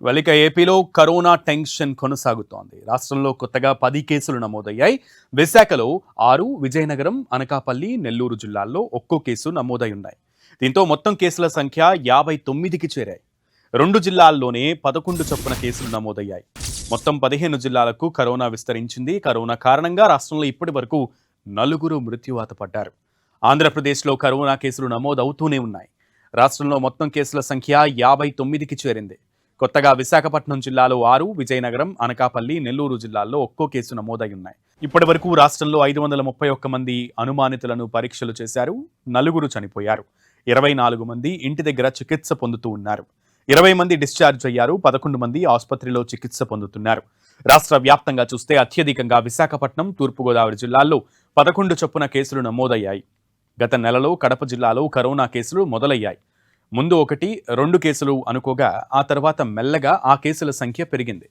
వెలిక ఏపీలో corona tension కొనసాగుతోంది. రాష్ట్రంలో కొత్తగా 10 కేసులు నమోదయ్యాయి. విశాఖలో 6, విజయనగరం, అనకాపల్లి, నెల్లూరు జిల్లాల్లో ఒక్కో కేసు నమోదై ఉన్నాయి. దీంతో మొత్తం కేసుల సంఖ్య 59కి చేరాయి. 2 జిల్లాల్లోనే 11 చొప్పున కేసులు నమోదయ్యాయి. మొత్తం 15 జిల్లాలకు కరోనా విస్తరించింది. కరోనా కారణంగా రాష్ట్రంలో ఇప్పటి వరకు 4 మృత్యువాత పడ్డారు. ఆంధ్రప్రదేశ్లో కరోనా కేసులు నమోదవుతూనే ఉన్నాయి. రాష్ట్రంలో మొత్తం కేసుల సంఖ్య 59కి చేరింది. కొత్తగా విశాఖపట్నం జిల్లాలో 6, విజయనగరం, అనకాపల్లి, నెల్లూరు జిల్లాల్లో ఒక్కో కేసు నమోదై ఉన్నాయి. ఇప్పటి వరకు రాష్ట్రంలో 531 మంది అనుమానితులను పరీక్షలు చేశారు. 4 చనిపోయారు. 24 మంది ఇంటి దగ్గర చికిత్స పొందుతూ ఉన్నారు. 20 మంది డిశ్చార్జ్ అయ్యారు. 11 మంది ఆసుపత్రిలో చికిత్స పొందుతున్నారు. రాష్ట్ర వ్యాప్తంగా చూస్తే అత్యధికంగా విశాఖపట్నం, తూర్పుగోదావరి జిల్లాల్లో 11 చొప్పున కేసులు నమోదయ్యాయి. గత నెలలో కడప జిల్లాలో కరోనా కేసులు మొదలయ్యాయి. ముందు 1, 2 కేసులు అనుకోగా ఆ తర్వాత మెల్లగా ఆ కేసుల సంఖ్య పెరిగింది.